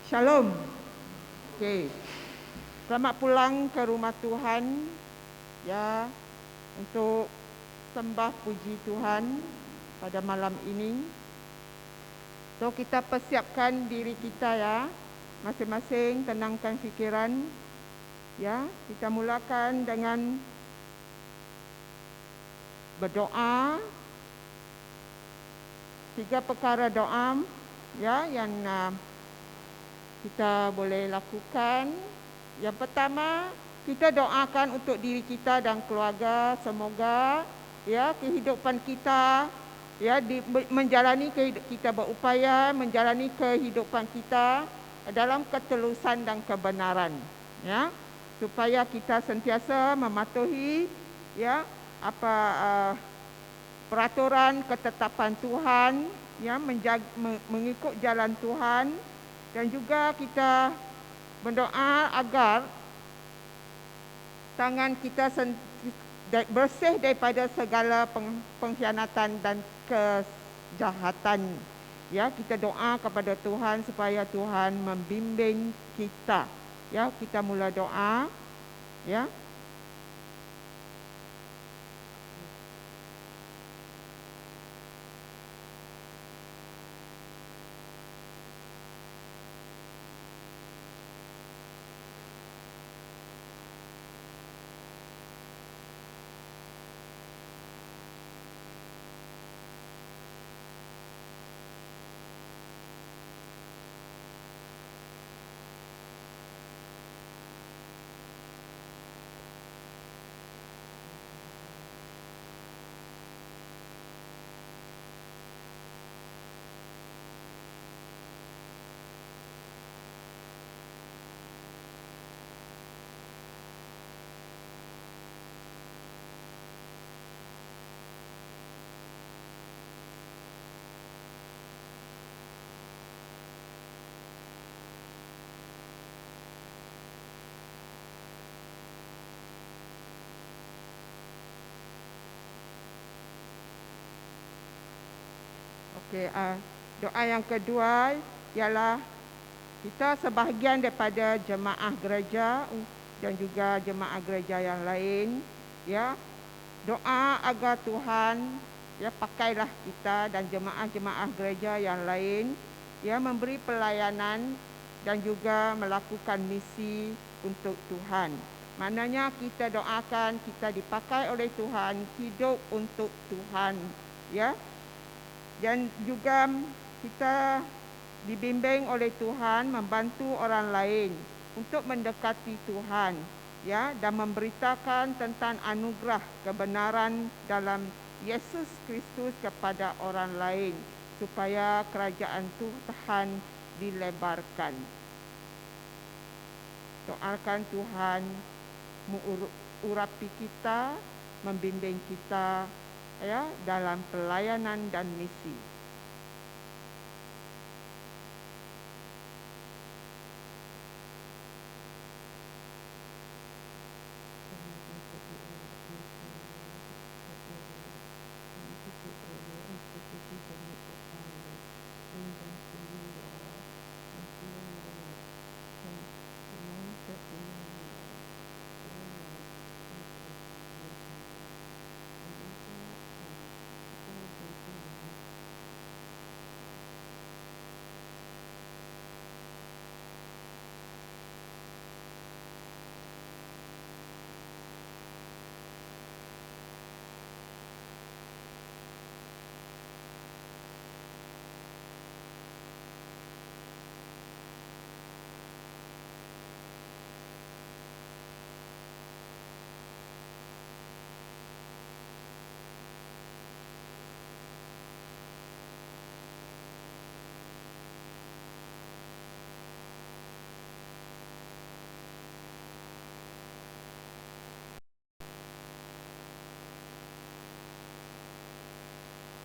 Shalom. Okey. Selamat pulang ke rumah Tuhan ya, untuk sembah puji Tuhan pada malam ini. So kita persiapkan diri kita ya, masing-masing tenangkan fikiran ya. Kita mulakan dengan berdoa. 3 perkara doa ya yang kita boleh lakukan. Yang pertama, kita doakan untuk diri kita dan keluarga, semoga ya kehidupan kita ya menjalani kita berupaya menjalani kehidupan kita dalam ketulusan dan kebenaran ya, supaya kita sentiasa mematuhi ya peraturan ketetapan Tuhan ya, mengikut jalan Tuhan. Dan juga kita berdoa agar tangan kita bersih daripada segala pengkhianatan dan kejahatan ya. Kita doa kepada Tuhan supaya Tuhan membimbing kita ya. Kita mula doa ya. Okey, doa yang kedua ialah kita sebahagian daripada jemaah gereja dan juga jemaah gereja yang lain ya, doa agar Tuhan ya pakailah kita dan jemaah-jemaah gereja yang lain ya, memberi pelayanan dan juga melakukan misi untuk Tuhan. Maknanya kita doakan kita dipakai oleh Tuhan, hidup untuk Tuhan ya. Dan juga kita dibimbing oleh Tuhan membantu orang lain untuk mendekati Tuhan ya, dan memberitakan tentang anugerah kebenaran dalam Yesus Kristus kepada orang lain supaya kerajaan Tuhan dilebarkan. Doakan Tuhan mengurapi kita, membimbing kita ya dalam pelayanan dan misi.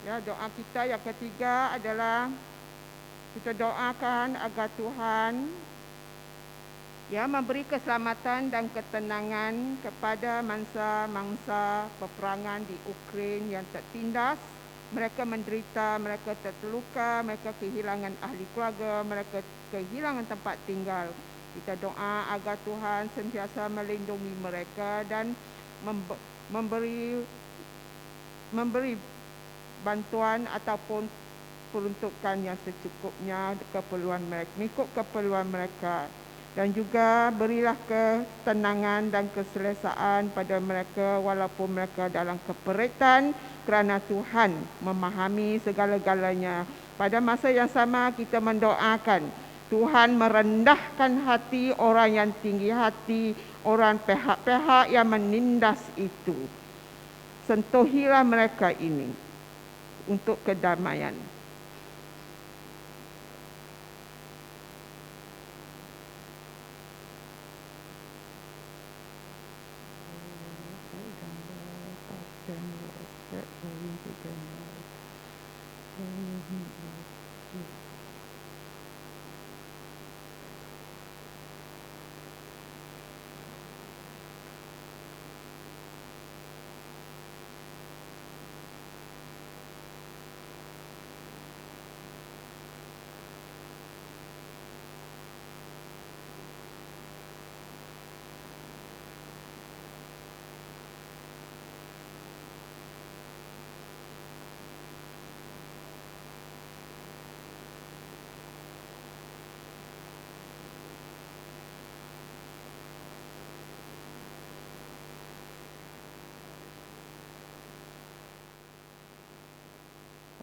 Ya, doa kita yang ketiga adalah kita doakan agar Tuhan ya memberi keselamatan dan ketenangan kepada mangsa-mangsa peperangan di Ukraine yang tertindas Mereka menderita, mereka terluka, mereka kehilangan ahli keluarga, mereka kehilangan tempat tinggal. Kita doa agar Tuhan sentiasa melindungi mereka dan memberi bantuan ataupun peruntukan yang secukupnya keperluan mereka, mengikut keperluan mereka. Dan juga berilah ketenangan dan keselesaan pada mereka walaupun mereka dalam keperitan, kerana Tuhan memahami segala-galanya. Pada masa yang sama kita mendoakan Tuhan merendahkan hati orang yang tinggi hati, orang pihak-pihak yang menindas itu. Sentuhilah mereka ini untuk kedamaian.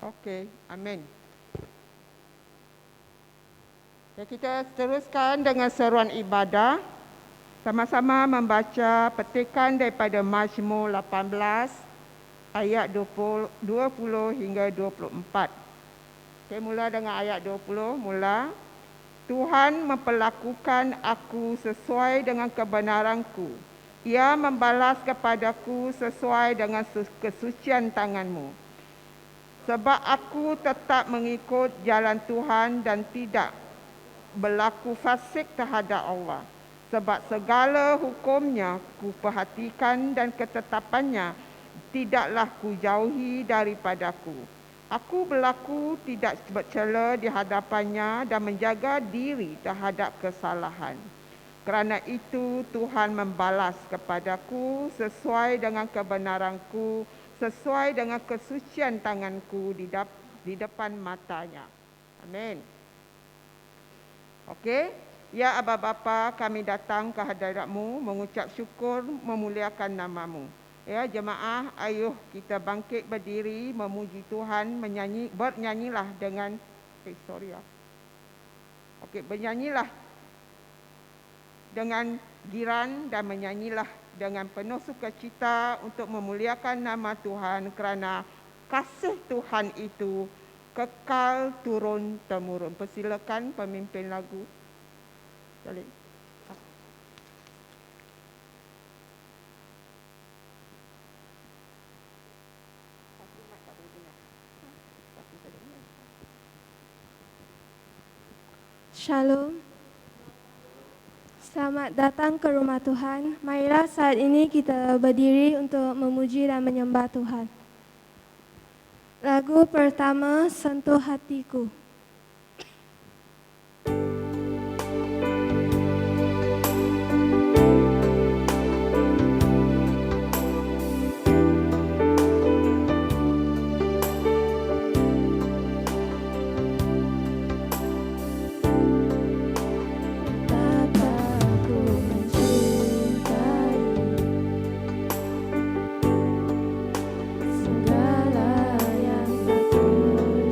Okey, amin. Ya, kita teruskan dengan seruan ibadah. Sama-sama membaca petikan daripada Mazmur 18 ayat 20 hingga 24. Okey, mula dengan ayat 20, mula. Tuhan memperlakukan aku sesuai dengan kebenaranku. Ia membalas kepadaku sesuai dengan kesucian tanganmu. Sebab aku tetap mengikut jalan Tuhan dan tidak berlaku fasik terhadap Allah. Sebab segala hukumnya ku perhatikan dan ketetapannya tidaklah ku jauhi daripadaku. Aku berlaku tidak bercela di hadapannya dan menjaga diri terhadap kesalahan. Kerana itu Tuhan membalas kepadaku sesuai dengan kebenaranku, sesuai dengan kesucian tanganku di depan matanya. Amin. Okey. Ya Aba Bapa, kami datang ke hadiratmu mengucap syukur, memuliakan namamu. Ya jemaah, ayuh kita bangkit berdiri memuji Tuhan, bernyanyilah dengan bernyanyilah dengan giran dan menyanyilah dengan penuh sukacita untuk memuliakan nama Tuhan, kerana kasih Tuhan itu kekal turun-temurun. Persilakan pemimpin lagu. Balik. Shalom. Selamat datang ke rumah Tuhan. Marilah saat ini kita berdiri untuk memuji dan menyembah Tuhan. Lagu pertama, Sentuh Hatiku. Segala yang tak terjadi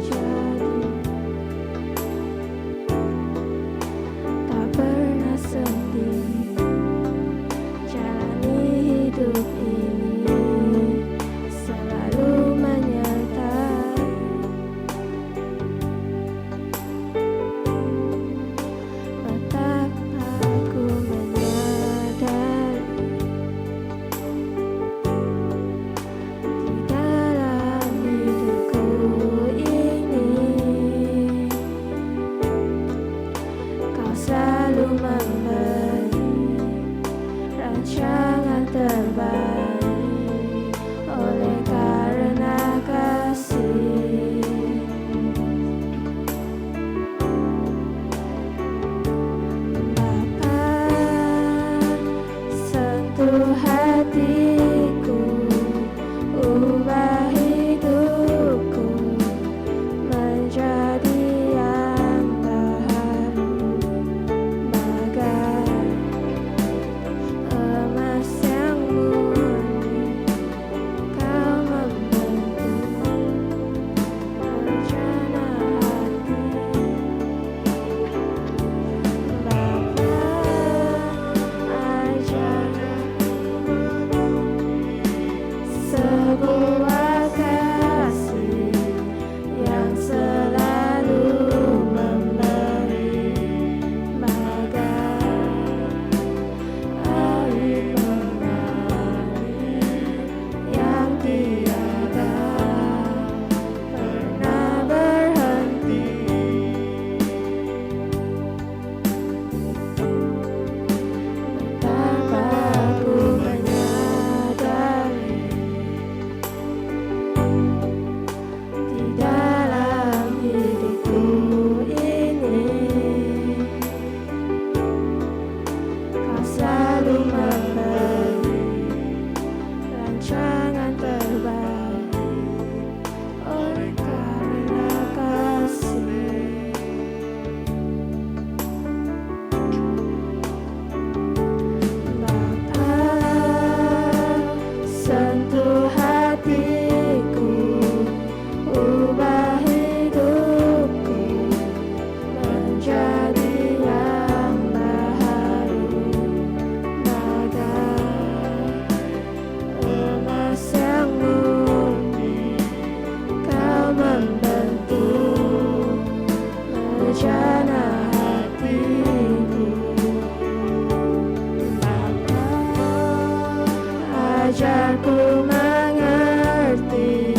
ajarku mengerti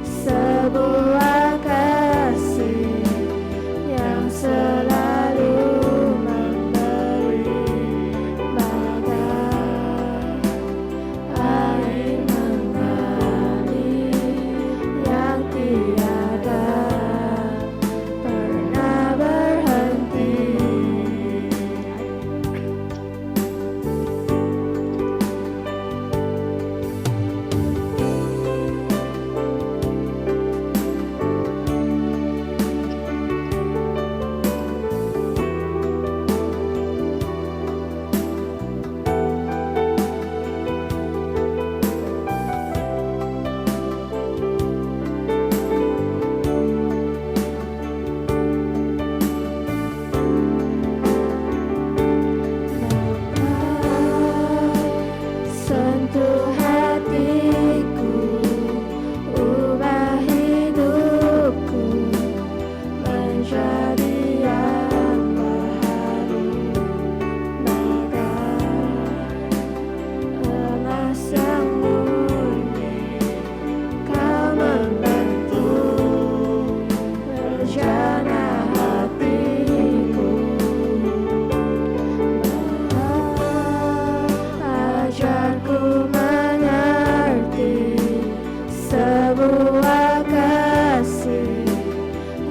sebuah kasih yang selalu memberi bagai air mengalir yang tiada pernah berhenti. Sentuh hatiku, ubah hidupku menjadi yang baharu, bagai emas yang murni. Kau membentuk rencana hatiku, ajarku mengerti sebuah kasih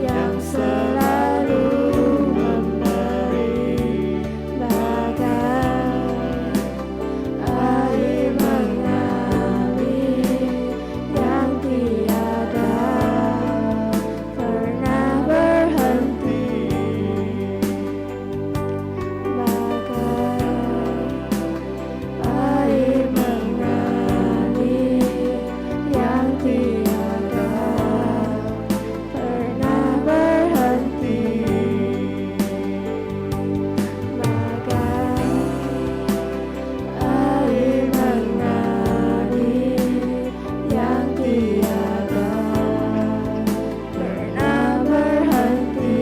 yang selalu memberi bagai air mengalir yang tiada pernah berhenti, bagai air mengalir yang tiada pernah berhenti, bagai air mengalir yang tiada pernah berhenti.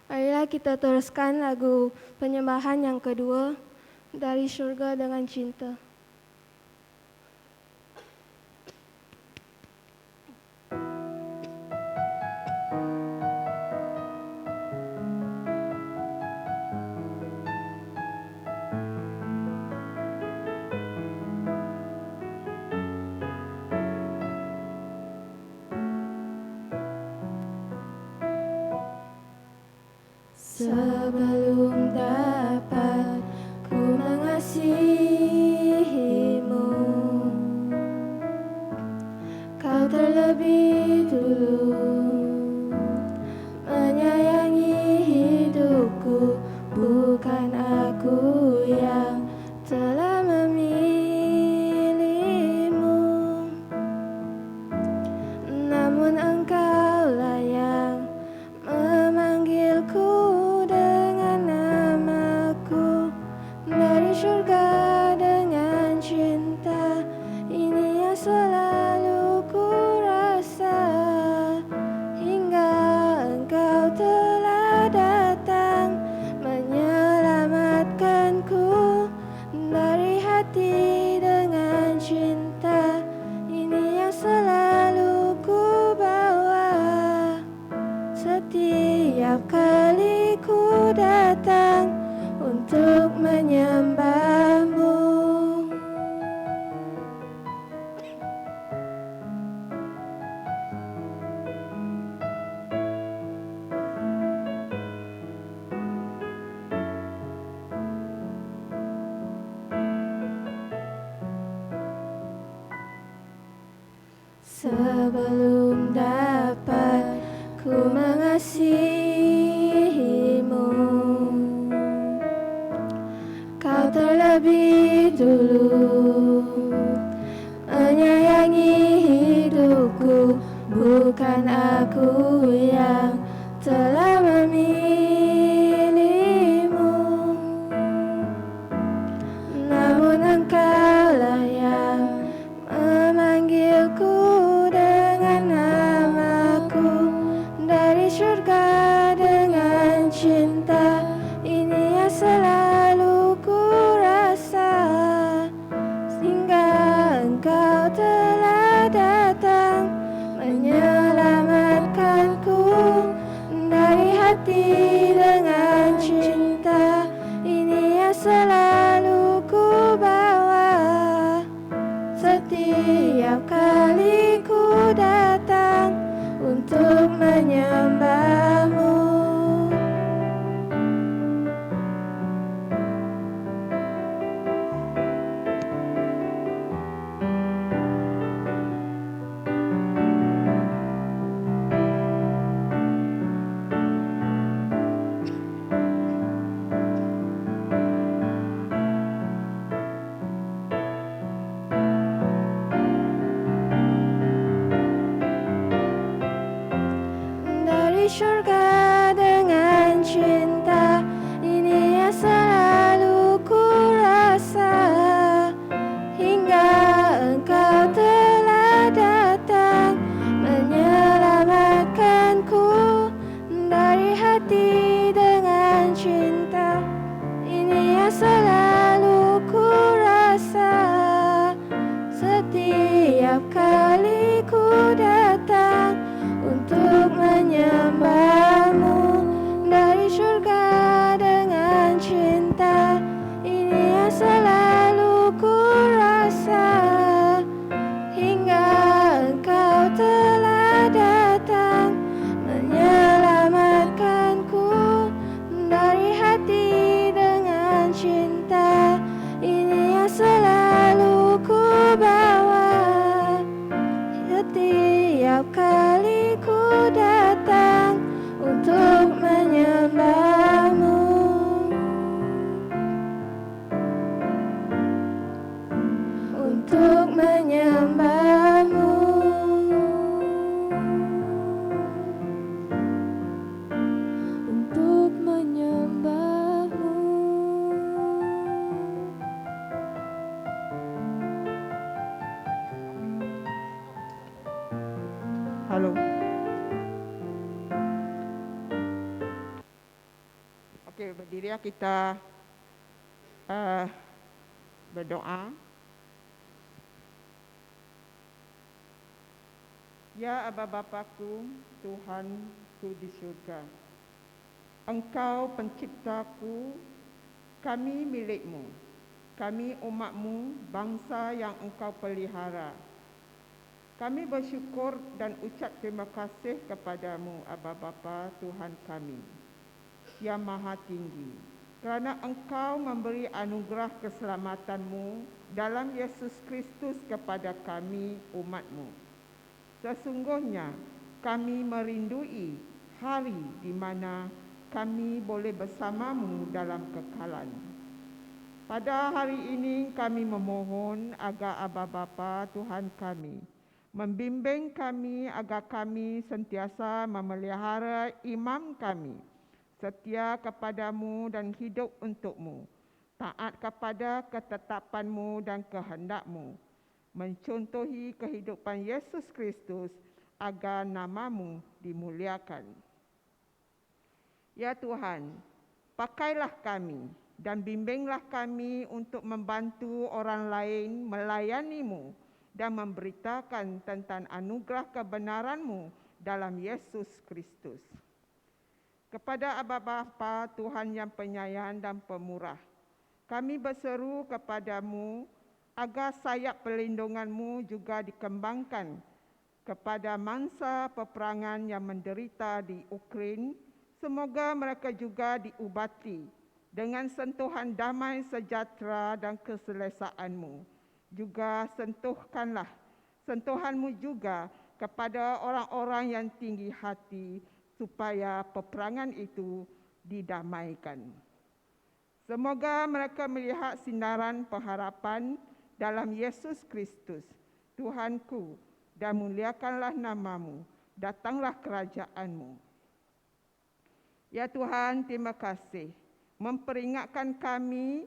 Marilah kita teruskan lagu penyembahan yang kedua, Dari Surga dengan Cinta. Sebelum dapat ku mengasihimu, kau terlebih dulu menyayangi hidupku. Bukan aku yang telah memilihmu, namun engkaulah yang memanggilku dengan namaku. Dari surga dengan cinta, ini yang selalu ku rasa, hingga engkau telah datang menyelamatkanku. Dari hati dengan cinta, ini yang selalu ku bawa. Setiap kali ku datang untuk menyembahmu, sebelum dapat ku mengasihimu, kau terlebih dulu menyayangi hidupku. Bukan aku yang telah memilihmu, namun Engkaulah yang memanggilku dengan namaku dari surga dengan cinta. Ini yang selalu ku rasa hingga Engkau telah datang menyelamatkanku dari hati dengan cinta. Ini yang selalu ku bawa setiap kali ku datang untuk menyembahmu. Dari surga dengan cinta, ini yang selalu ku rasa hingga Engkau telah datang menyelamatkanku dari hati dengan cinta. Ini yang selalu ku rasa setiap kali ku datang untuk menyembahmu. Dari surga dengan cinta, ini yang selalu ku rasa hingga Engkau telah datang menyelamatkanku dari hati dengan cinta. Ini yang selalu ku bawa setiap kali ku datang untuk menyembahmu. Untuk menyembahmu. Untuk menyembahmu. Halo. Okey, berdiri ya, kita berdoa. Ya Aba Bapaku, Tuhanku di surga, Engkau penciptaku, kami milikmu, kami umatmu, bangsa yang Engkau pelihara. Kami bersyukur dan ucap terima kasih kepadamu, Aba Bapa, Tuhan kami yang Maha Tinggi, kerana Engkau memberi anugerah keselamatanmu dalam Yesus Kristus kepada kami, umatmu. Sesungguhnya kami merindui hari di mana kami boleh bersamamu dalam kekalan. Pada hari ini kami memohon agar Aba Bapa, Tuhan kami, membimbing kami agar kami sentiasa memelihara imam kami, setia kepadamu dan hidup untukmu, taat kepada ketetapanmu dan kehendakmu, mencontohi kehidupan Yesus Kristus agar namamu dimuliakan. Ya Tuhan, pakailah kami dan bimbinglah kami untuk membantu orang lain melayanimu dan memberitakan tentang anugerah kebenaranmu dalam Yesus Kristus. Kepada Aba Bapa, Tuhan yang penyayang dan pemurah, kami berseru kepadamu agar sayap perlindunganmu juga dikembangkan kepada mangsa peperangan yang menderita di Ukraine. Semoga mereka juga diubati dengan sentuhan damai sejahtera dan keselesaanmu. Juga sentuhanmu juga kepada orang-orang yang tinggi hati supaya peperangan itu didamaikan. Semoga mereka melihat sinaran pengharapan dalam Yesus Kristus, Tuhanku, dan muliakanlah namamu, datanglah kerajaanmu. Ya Tuhan, terima kasih memperingatkan kami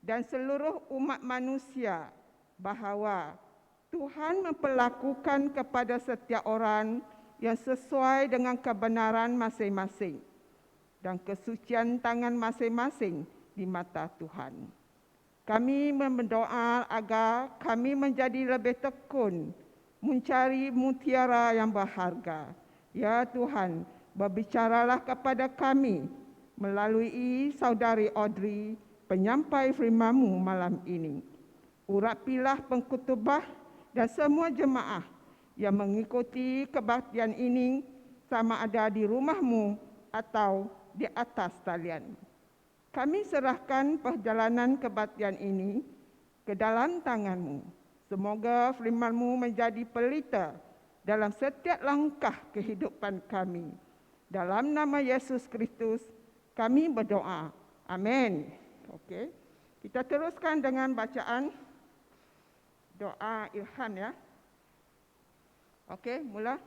dan seluruh umat manusia bahawa Tuhan memperlakukan kepada setiap orang yang sesuai dengan kebenaran masing-masing dan kesucian tangan masing-masing di mata Tuhan. Kami berdoa agar kami menjadi lebih tekun mencari mutiara yang berharga. Ya Tuhan, berbicaralah kepada kami melalui saudari Audrey, penyampai firman-Mu malam ini. Urapilah pengkhotbah dan semua jemaah yang mengikuti kebaktian ini sama ada di rumah-Mu atau di atas talian. Kami serahkan perjalanan kebaktian ini ke dalam tangan-Mu. Semoga firman-Mu menjadi pelita dalam setiap langkah kehidupan kami. Dalam nama Yesus Kristus, kami berdoa. Amin. Okey. Kita teruskan dengan bacaan doa ilham ya. Okey, mula.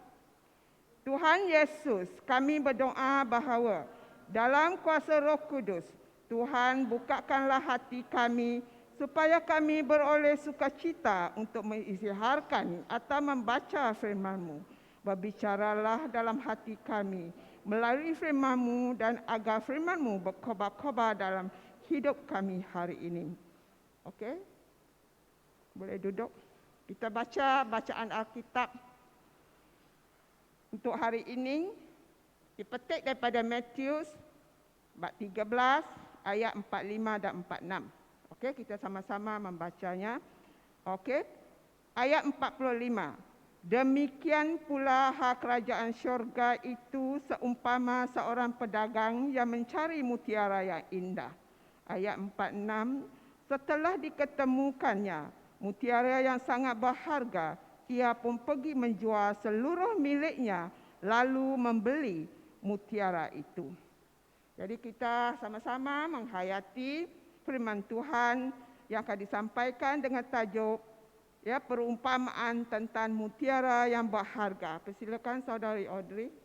Tuhan Yesus, kami berdoa bahawa dalam kuasa Roh Kudus, Tuhan bukakanlah hati kami supaya kami beroleh sukacita untuk mengisytiharkan atau membaca firman-Mu. Berbicaralah dalam hati kami melalui firman-Mu dan agar firman-Mu berkobar-kobar dalam hidup kami hari ini. Okey? Boleh duduk. Kita baca bacaan Alkitab untuk hari ini. Dipetik daripada Matius bab 13 ayat 45 dan 46. Okey, kita sama-sama membacanya. Okey. Ayat 45. Demikian pula hak kerajaan syurga itu seumpama seorang pedagang yang mencari mutiara yang indah. Ayat 46. Setelah diketemukannya mutiara yang sangat berharga, ia pun pergi menjual seluruh miliknya lalu membeli mutiara itu. Jadi kita sama-sama menghayati firman Tuhan yang akan disampaikan dengan tajuk ya perumpamaan tentang mutiara yang berharga. Persilakan saudari Audrey.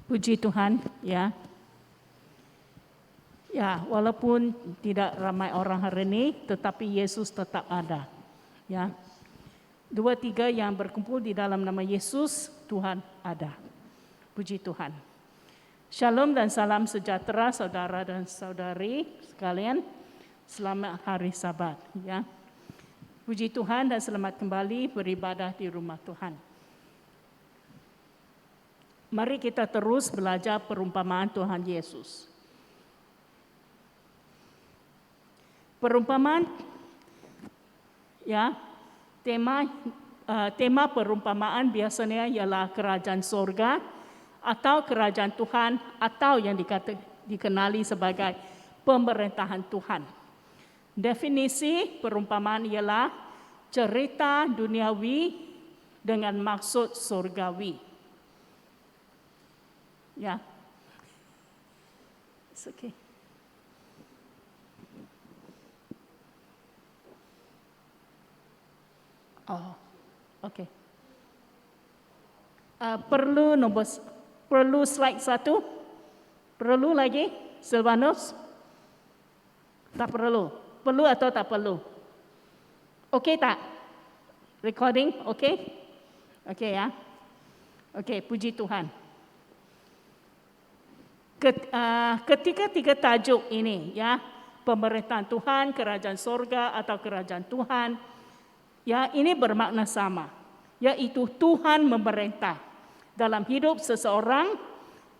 Puji Tuhan, ya. Ya, walaupun tidak ramai orang hari ini, tetapi Yesus tetap ada. Ya. 2-3 yang berkumpul di dalam nama Yesus, Tuhan ada. Puji Tuhan. Shalom dan salam sejahtera saudara dan saudari sekalian. Selamat hari Sabat, ya. Puji Tuhan dan selamat kembali beribadah di rumah Tuhan. Mari kita terus belajar perumpamaan Tuhan Yesus. Perumpamaan, ya, tema perumpamaan biasanya ialah kerajaan sorga atau kerajaan Tuhan atau yang dikenali sebagai pemerintahan Tuhan. Definisi perumpamaan ialah cerita duniawi dengan maksud surgawi. Ya, it's okay. Oh, okay. Perlu slide 1? Perlu lagi, Silvanus? Tak perlu. Perlu atau tak perlu? Okey tak? Recording, okey? Okey ya. Okey, puji Tuhan. Ketika 3 tajuk ini, ya, pemerintahan Tuhan, kerajaan sorga atau kerajaan Tuhan, ya, ini bermakna sama, yaitu Tuhan memerintah dalam hidup seseorang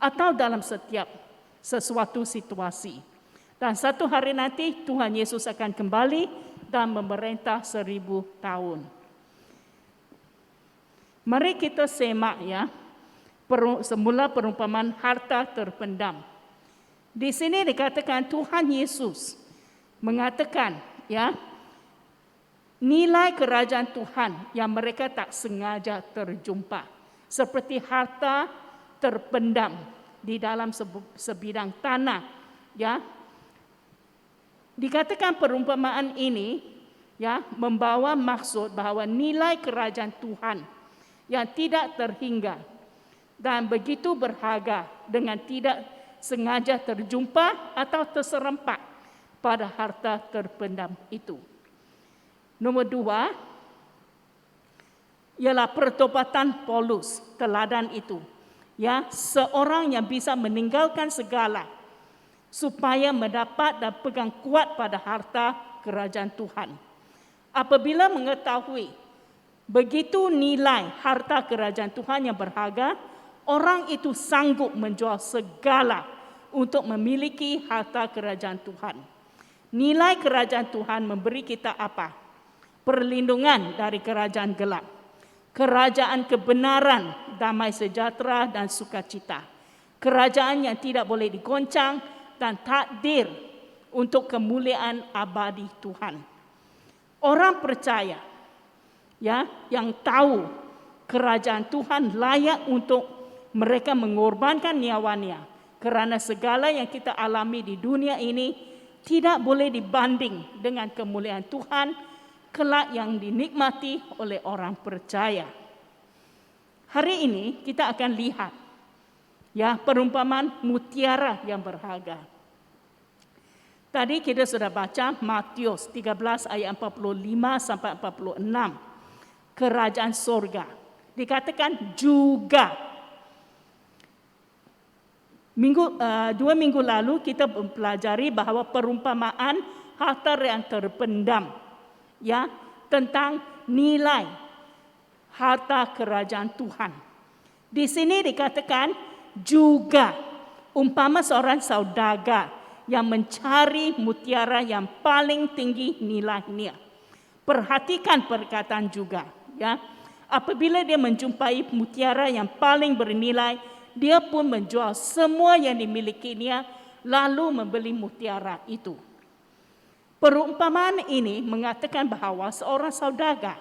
atau dalam setiap sesuatu situasi. Dan satu hari nanti Tuhan Yesus akan kembali dan memerintah 1000 tahun. Mari kita semak, ya, semula perumpamaan harta terpendam. Di sini dikatakan Tuhan Yesus mengatakan, ya, nilai kerajaan Tuhan yang mereka tak sengaja terjumpa, seperti harta terpendam di dalam sebidang tanah, ya. Dikatakan perumpamaan ini, ya, membawa maksud bahawa nilai kerajaan Tuhan yang tidak terhingga dan begitu berharga dengan tidak sengaja terjumpa atau terserempak pada harta terpendam itu. Nomor 2 ialah pertobatan Paulus, teladan itu. Ya, seorang yang bisa meninggalkan segala supaya mendapat dan pegang kuat pada harta kerajaan Tuhan. Apabila mengetahui begitu nilai harta kerajaan Tuhan yang berharga, orang itu sanggup menjual segala untuk memiliki harta kerajaan Tuhan. Nilai kerajaan Tuhan memberi kita apa? Perlindungan dari kerajaan gelap, kerajaan kebenaran, damai sejahtera dan sukacita, kerajaan yang tidak boleh digoncang dan takdir untuk kemuliaan abadi Tuhan. Orang percaya, ya, yang tahu kerajaan Tuhan layak untuk mereka mengorbankan nyawanya, kerana segala yang kita alami di dunia ini tidak boleh dibanding dengan kemuliaan Tuhan kelak yang dinikmati oleh orang percaya. Hari ini kita akan lihat, ya, perumpamaan mutiara yang berharga. Tadi kita sudah baca Matius 13 ayat 45 sampai 46. Kerajaan sorga. Dikatakan juga. 2 minggu lalu kita mempelajari bahawa perumpamaan harta yang terpendam, ya, tentang nilai harta kerajaan Tuhan. Di sini dikatakan juga umpama seorang saudagar yang mencari mutiara yang paling tinggi nilainya. Perhatikan perkataan juga, ya. Apabila dia menjumpai mutiara yang paling bernilai, dia pun menjual semua yang dimilikinya lalu membeli mutiara itu. Perumpamaan ini mengatakan bahawa seorang saudagar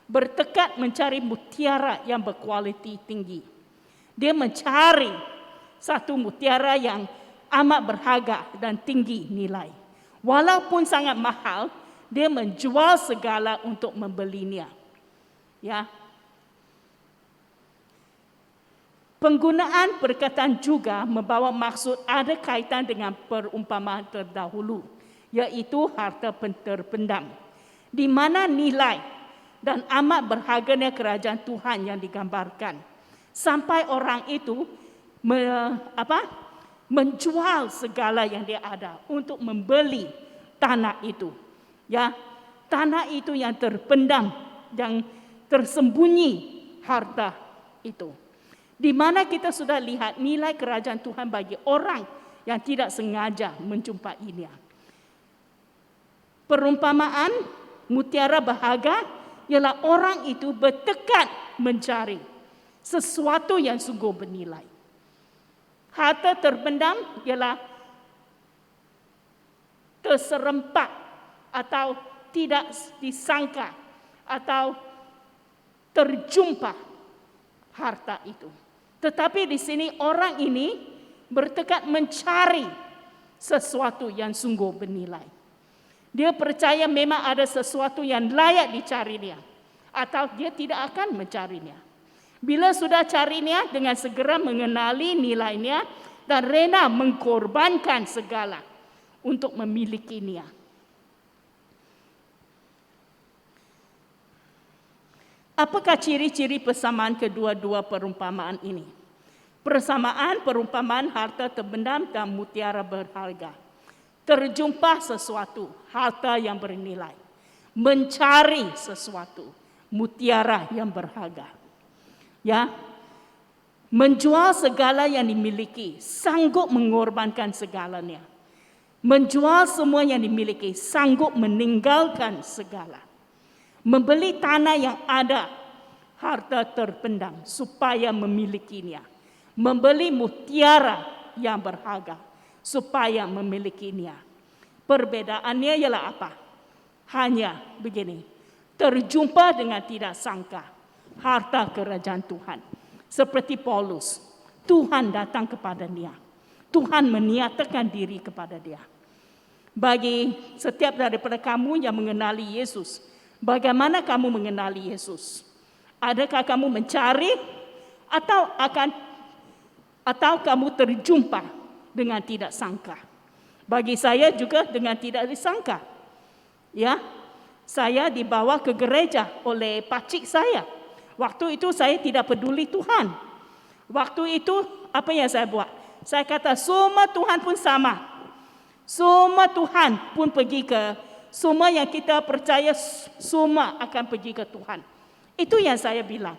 bertekad mencari mutiara yang berkualiti tinggi. Dia mencari satu mutiara yang amat berharga dan tinggi nilai. Walaupun sangat mahal, dia menjual segala untuk membelinya. Ya. Penggunaan perkataan juga membawa maksud ada kaitan dengan perumpamaan terdahulu, iaitu harta terpendam, di mana nilai dan amat berharganya kerajaan Tuhan yang digambarkan, sampai orang itu menjual segala yang dia ada untuk membeli tanah itu. Ya, tanah itu yang terpendam, yang tersembunyi harta itu. Di mana kita sudah lihat nilai kerajaan Tuhan bagi orang yang tidak sengaja menjumpainya. Perumpamaan mutiara berharga ialah orang itu bertekad mencari sesuatu yang sungguh bernilai. Harta terpendam ialah terserempak atau tidak disangka atau terjumpa harta itu. Tetapi di sini orang ini bertekad mencari sesuatu yang sungguh bernilai. Dia percaya memang ada sesuatu yang layak dicarinya, atau dia tidak akan mencarinya. Bila sudah carinya, dengan segera mengenali nilainya dan rela mengkorbankan segala untuk memilikinya. Apakah ciri-ciri persamaan kedua-dua perumpamaan ini? Persamaan perumpamaan harta terpendam dan mutiara berharga. Terjumpa sesuatu, harta yang bernilai. Mencari sesuatu, mutiara yang berharga. Ya, menjual segala yang dimiliki, sanggup mengorbankan segalanya. Menjual semua yang dimiliki, sanggup meninggalkan segala. Membeli tanah yang ada harta terpendam supaya memilikinya. Membeli mutiara yang berharga supaya memilikinya. Perbedaannya ialah apa? Hanya begini, terjumpa dengan tidak sangka harta kerajaan Tuhan. Seperti Paulus, Tuhan datang kepada dia. Tuhan menyatakan diri kepada dia. Bagi setiap daripada kamu yang mengenali Yesus, bagaimana kamu mengenali Yesus? Adakah kamu mencari atau kamu terjumpa dengan tidak sangka? Bagi saya juga dengan tidak disangka. Ya, saya dibawa ke gereja oleh pakcik saya. Waktu itu saya tidak peduli Tuhan. Waktu itu apa yang saya buat? Saya kata semua Tuhan pun sama. Semua Tuhan pun pergi ke, semua yang kita percaya semua akan pergi ke Tuhan. Itu yang saya bilang.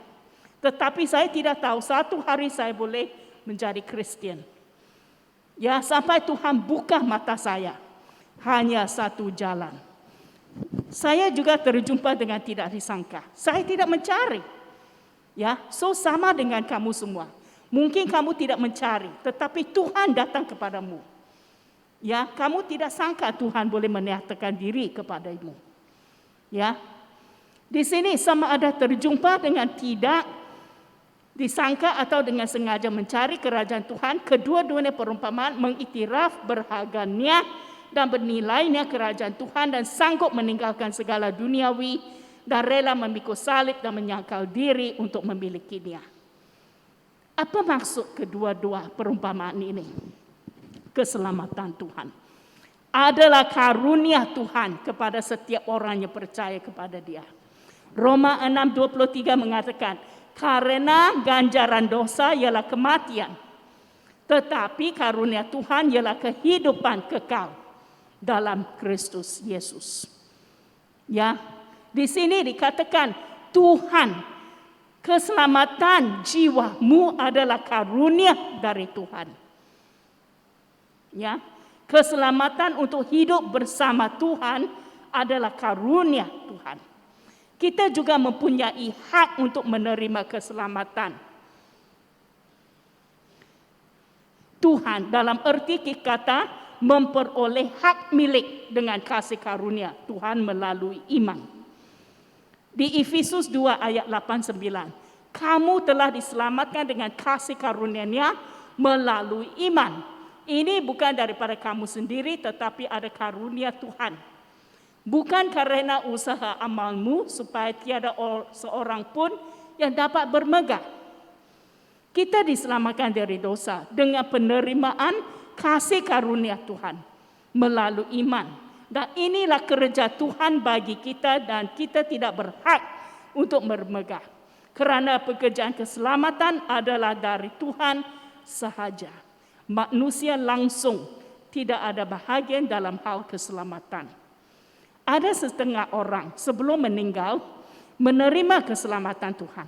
Tetapi saya tidak tahu satu hari saya boleh menjadi Kristen. Ya, sampai Tuhan buka mata saya. Hanya satu jalan. Saya juga terjumpa dengan tidak disangka. Saya tidak mencari. Ya, so sama dengan kamu semua. Mungkin kamu tidak mencari, tetapi Tuhan datang kepadamu. Ya, kamu tidak sangka Tuhan boleh menyatakan diri kepadamu. Ya. Di sini sama ada terjumpa dengan tidak disangka atau dengan sengaja mencari kerajaan Tuhan, kedua-duanya perumpamaan mengiktiraf berharganya dan bernilainya kerajaan Tuhan dan sanggup meninggalkan segala duniawi dan rela memikul salib dan menyangkal diri untuk memilikinya. Apa maksud kedua-dua perumpamaan ini? Keselamatan Tuhan adalah karunia Tuhan kepada setiap orang yang percaya kepada Dia. Roma 6:23 mengatakan, karena ganjaran dosa ialah kematian, tetapi karunia Tuhan ialah kehidupan kekal dalam Kristus Yesus. Ya, di sini dikatakan Tuhan, keselamatan jiwamu adalah karunia dari Tuhan. Ya, keselamatan untuk hidup bersama Tuhan adalah karunia Tuhan. Kita juga mempunyai hak untuk menerima keselamatan Tuhan dalam erti kata memperoleh hak milik dengan kasih karunia Tuhan melalui iman. Di Efesus 2 ayat 8-9, kamu telah diselamatkan dengan kasih karunia-Nya melalui iman. Ini bukan daripada kamu sendiri, tetapi ada karunia Tuhan. Bukan karena usaha amalmu, supaya tiada seorang pun yang dapat bermegah. Kita diselamatkan dari dosa dengan penerimaan kasih karunia Tuhan melalui iman. Dan inilah kerja Tuhan bagi kita dan kita tidak berhak untuk bermegah. Kerana pekerjaan keselamatan adalah dari Tuhan sahaja. Manusia langsung tidak ada bahagian dalam hal keselamatan. Ada setengah orang sebelum meninggal menerima keselamatan Tuhan.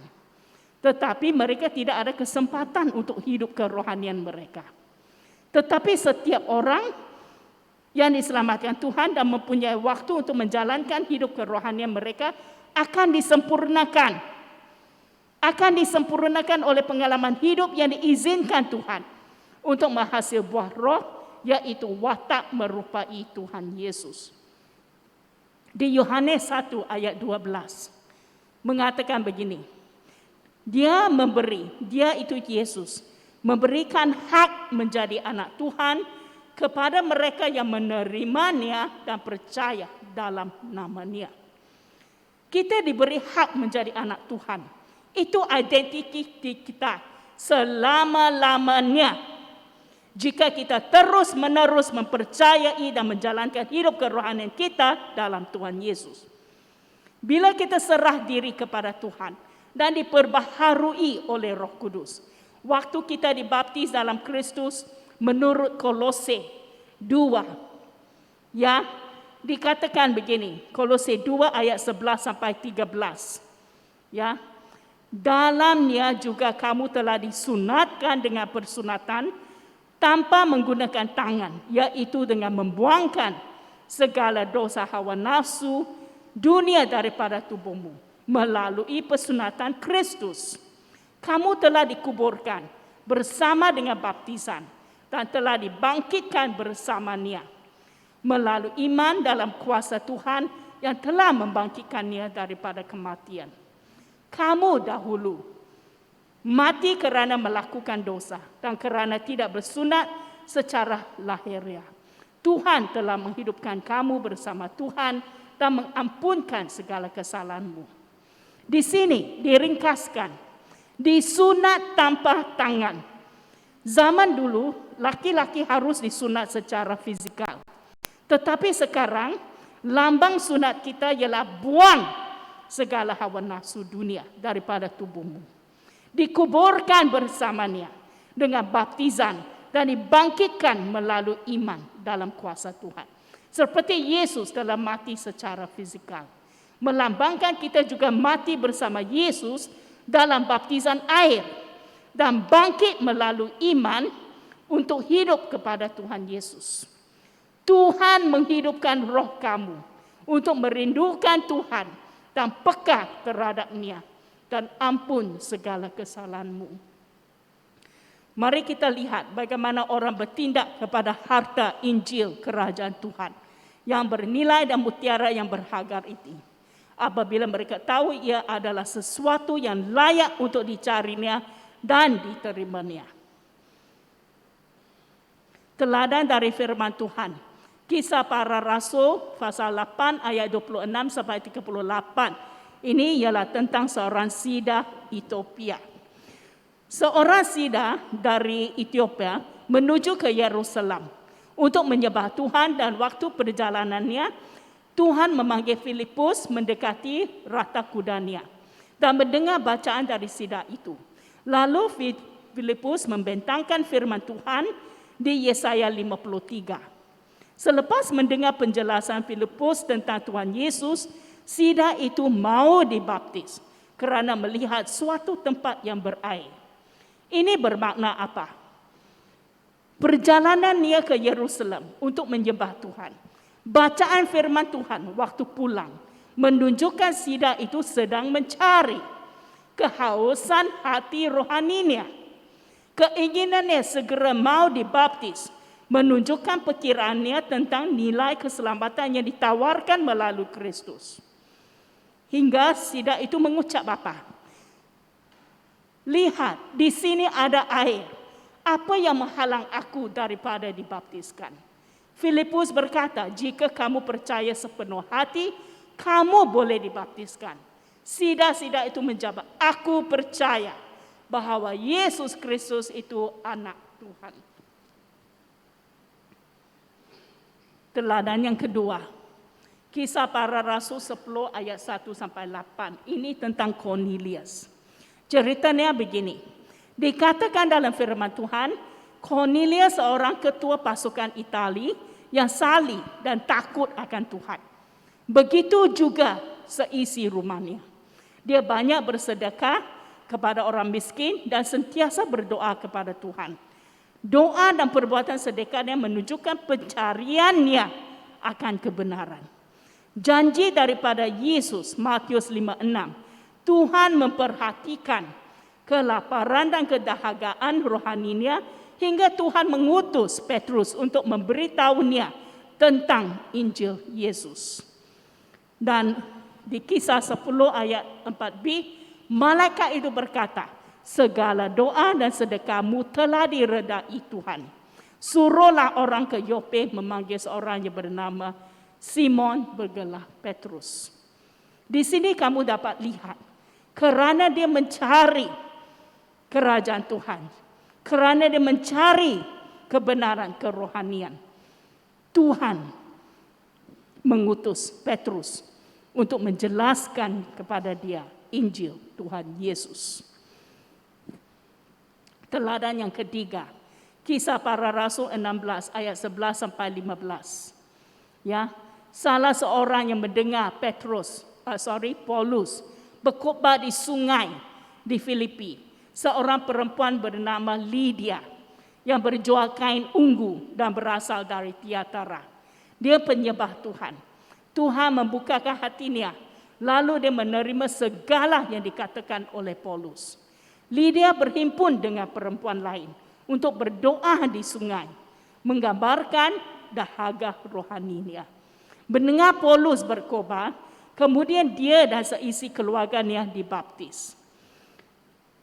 Tetapi mereka tidak ada kesempatan untuk hidup kerohanian mereka. Tetapi setiap orang yang diselamatkan Tuhan dan mempunyai waktu untuk menjalankan hidup kerohanian mereka akan disempurnakan. Akan disempurnakan oleh pengalaman hidup yang diizinkan Tuhan untuk menghasil buah roh, yaitu watak merupai Tuhan Yesus. Di Yohanes 1 ayat 12 mengatakan begini. Dia itu Yesus, memberikan hak menjadi anak Tuhan kepada mereka yang menerimanya dan percaya dalam nama-Nya. Kita diberi hak menjadi anak Tuhan. Itu identiti kita selama-lamanya. Jika kita terus-menerus mempercayai dan menjalankan hidup kerohanian kita dalam Tuhan Yesus. Bila kita serah diri kepada Tuhan dan diperbaharui oleh Roh Kudus. Waktu kita dibaptis dalam Kristus menurut Kolose 2. Ya, dikatakan begini, Kolose 2 ayat 11-13. Ya. Dalamnya juga kamu telah disunatkan dengan persunatan tanpa menggunakan tangan, yaitu dengan membuangkan segala dosa hawa nafsu dunia daripada tubuhmu melalui persunatan Kristus. Kamu telah dikuburkan bersama dengan baptisan dan telah dibangkitkan bersamanya melalui iman dalam kuasa Tuhan yang telah membangkitkannya daripada kematian. Kamu dahulu mati kerana melakukan dosa dan kerana tidak bersunat secara lahiriah. Tuhan telah menghidupkan kamu bersama Tuhan dan mengampunkan segala kesalahanmu. Di sini diringkaskan, disunat tanpa tangan. Zaman dulu, laki-laki harus disunat secara fizikal. Tetapi sekarang, lambang sunat kita ialah buang segala hawa nafsu dunia daripada tubuhmu. Dikuburkan bersamanya dengan baptizan dan dibangkitkan melalui iman dalam kuasa Tuhan. Seperti Yesus telah mati secara fizikal. Melambangkan kita juga mati bersama Yesus dalam baptizan air dan bangkit melalui iman untuk hidup kepada Tuhan Yesus. Tuhan menghidupkan roh kamu untuk merindukan Tuhan dan peka terhadap-Nya dan ampun segala kesalahanmu. Mari kita lihat bagaimana orang bertindak kepada harta Injil Kerajaan Tuhan yang bernilai dan mutiara yang berharga itu. Apabila mereka tahu ia adalah sesuatu yang layak untuk dicarinya dan diterimanya. Teladan dari firman Tuhan. Kisah Para Rasul pasal 8 ayat 26 sampai 38. Ini ialah tentang seorang Sida Ethiopia. Seorang Sida dari Ethiopia menuju ke Yerusalem untuk menyembah Tuhan, dan waktu perjalanannya Tuhan memanggil Filipus mendekati rata kudanya dan mendengar bacaan dari Sida itu. Lalu Filipus membentangkan firman Tuhan di Yesaya 53. Selepas mendengar penjelasan Filipus tentang Tuhan Yesus, Sida itu mau dibaptis kerana melihat suatu tempat yang berair. Ini bermakna apa? Perjalanannya ke Yerusalem untuk menyembah Tuhan. Bacaan firman Tuhan waktu pulang menunjukkan Sida itu sedang mencari kehausan hati rohaninya. Keinginannya segera mau dibaptis menunjukkan perkiraannya tentang nilai keselamatan yang ditawarkan melalui Kristus. Hingga Sida itu mengucap apa? Lihat, di sini ada air. Apa yang menghalang aku daripada dibaptiskan? Filipus berkata, jika kamu percaya sepenuh hati, kamu boleh dibaptiskan. Sida itu menjawab, aku percaya bahawa Yesus Kristus itu anak Tuhan. Teladan yang kedua. Kisah Para Rasul 10 ayat 1 sampai 8. Ini tentang Cornelius. Ceritanya begini. Dikatakan dalam firman Tuhan, Cornelius seorang ketua pasukan Itali yang salih dan takut akan Tuhan. Begitu juga seisi rumahnya. Dia banyak bersedekah kepada orang miskin dan sentiasa berdoa kepada Tuhan. Doa dan perbuatan sedekahnya menunjukkan pencariannya akan kebenaran. Janji daripada Yesus, Matius 5:6. Tuhan memperhatikan kelaparan dan kedahagaan rohaninya hingga Tuhan mengutus Petrus untuk memberitahunya tentang Injil Yesus. Dan di Kisah 10 ayat 4b, malaikat itu berkata, segala doa dan sedekahmu telah diredai Tuhan. Suruhlah orang ke Yope memanggil seorang yang bernama Simon bergelar Petrus. Di sini kamu dapat lihat, kerana dia mencari kerajaan Tuhan, kerana dia mencari kebenaran kerohanian, Tuhan mengutus Petrus untuk menjelaskan kepada dia Injil Tuhan Yesus. Teladan yang ketiga, Kisah Para Rasul 16 ayat 11 sampai 15. Ya, salah seorang yang mendengar Paulus berkhotbah di sungai di Filipi. Seorang perempuan bernama Lydia yang berjual kain ungu dan berasal dari Tiatara. Dia penyembah Tuhan. Tuhan membukakan hatinya, lalu dia menerima segala yang dikatakan oleh Paulus. Lydia berhimpun dengan perempuan lain untuk berdoa di sungai, menggambarkan dahaga rohaninya. Mendengar Paulus berkhotbah, kemudian dia dan seisi keluarganya dibaptis.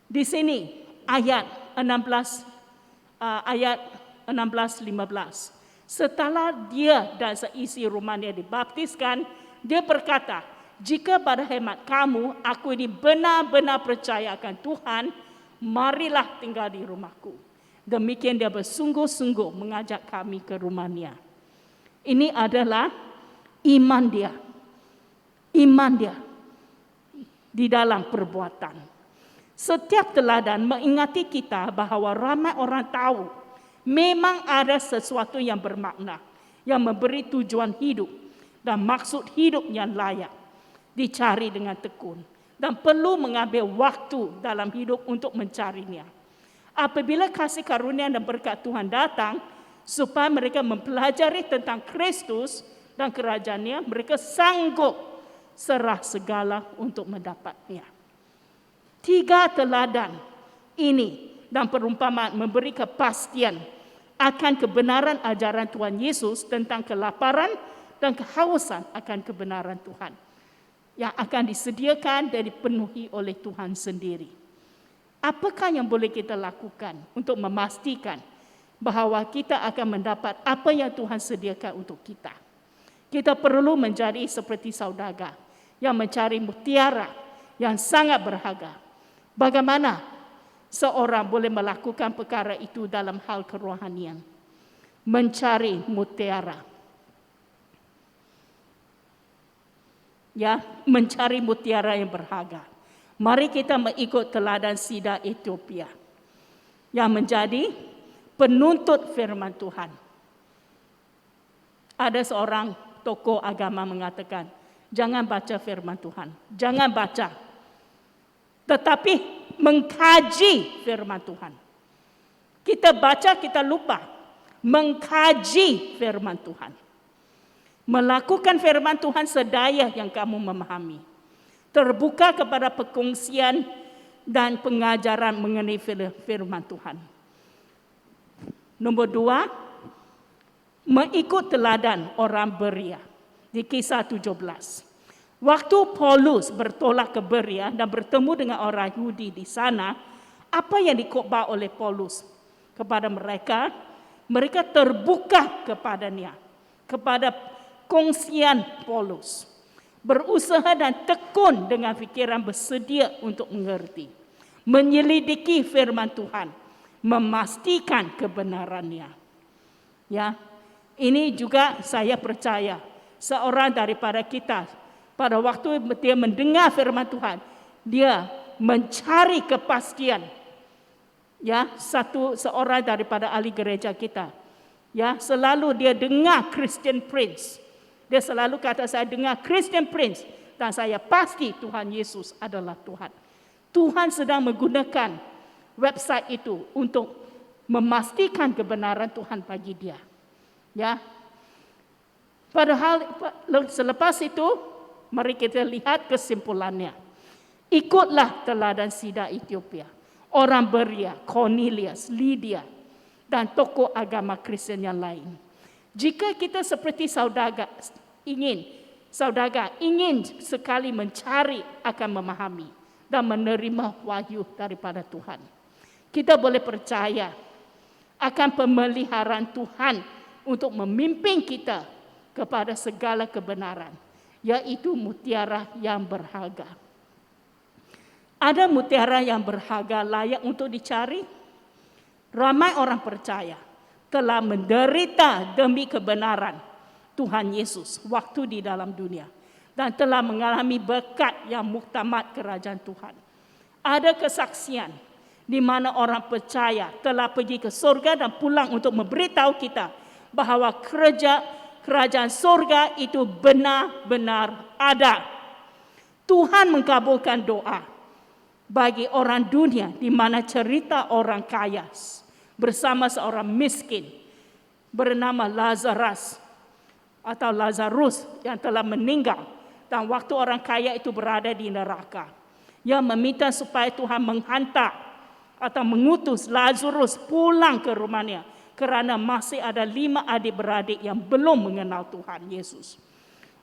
Di sini ayat 16-15. Setelah dia dan seisi rumahnya dibaptiskan, dia berkata, jika pada hemat kamu, aku ini benar-benar percaya akan Tuhan, marilah tinggal di rumahku. Demikian dia bersungguh-sungguh mengajak kami ke rumahnya. Ini adalah iman dia. Iman dia di dalam perbuatan. Setiap teladan mengingati kita bahawa ramai orang tahu memang ada sesuatu yang bermakna, yang memberi tujuan hidup dan maksud hidup yang layak dicari dengan tekun dan perlu mengambil waktu dalam hidup untuk mencarinya. Apabila kasih karunia dan berkat Tuhan datang, supaya mereka mempelajari tentang Kristus dan kerajaannya, mereka sanggup serah segala untuk mendapatnya. 3 teladan ini dan perumpamaan memberi kepastian akan kebenaran ajaran Tuhan Yesus tentang kelaparan dan kehausan akan kebenaran Tuhan yang akan disediakan dan dipenuhi oleh Tuhan sendiri. Apakah yang boleh kita lakukan untuk memastikan bahawa kita akan mendapat apa yang Tuhan sediakan untuk kita? Kita perlu menjadi seperti saudagar yang mencari mutiara yang sangat berharga. Bagaimana seorang boleh melakukan perkara itu dalam hal kerohanian? Mencari mutiara. Ya, mencari mutiara yang berharga. Mari kita mengikut teladan Sida Ethiopia yang menjadi penuntut firman Tuhan. Ada seorang tokoh agama mengatakan, jangan baca firman Tuhan, jangan baca, tetapi mengkaji firman Tuhan. Kita baca, kita lupa. Mengkaji firman Tuhan. Melakukan firman Tuhan sedaya yang kamu memahami. Terbuka kepada perkongsian dan pengajaran mengenai firman Tuhan. Nombor 2, mengikut teladan orang Berea. Di Kisah 17. Waktu Paulus bertolak ke Berea dan bertemu dengan orang Yahudi di sana, apa yang dikhotbah oleh Paulus kepada mereka? Mereka terbuka kepadanya, kepada kongsian Paulus. Berusaha dan tekun dengan fikiran bersedia untuk mengerti. Menyelidiki firman Tuhan. Memastikan kebenarannya. Ya, ini juga saya percaya seorang daripada kita pada waktu dia mendengar firman Tuhan, dia mencari kepastian. Ya, seorang daripada ahli gereja kita, ya, selalu dia dengar Christian Prince. Dia selalu kata, saya dengar Christian Prince dan saya pasti Tuhan Yesus adalah Tuhan. Tuhan sedang menggunakan website itu untuk memastikan kebenaran Tuhan bagi dia. Ya. Padahal selepas itu, mari kita lihat kesimpulannya. Ikutlah teladan Sida Ethiopia, orang Berea, Cornelius, Lydia, dan tokoh agama Kristen yang lain. Jika kita seperti saudagar ingin sekali mencari akan memahami dan menerima wahyu daripada Tuhan, kita boleh percaya akan pemeliharaan Tuhan untuk memimpin kita kepada segala kebenaran, yaitu mutiara yang berharga. Ada mutiara yang berharga layak untuk dicari? Ramai orang percaya telah menderita demi kebenaran Tuhan Yesus waktu di dalam dunia dan telah mengalami berkat yang muktamad kerajaan Tuhan. Ada kesaksian di mana orang percaya telah pergi ke surga dan pulang untuk memberitahu kita bahawa kerajaan surga itu benar-benar ada. Tuhan mengabulkan doa bagi orang dunia di mana cerita orang kaya bersama seorang miskin bernama Lazarus yang telah meninggal, dan waktu orang kaya itu berada di neraka. Yang meminta supaya Tuhan menghantar atau mengutus Lazarus pulang ke rumahnya kerana masih ada 5 adik-beradik yang belum mengenal Tuhan Yesus.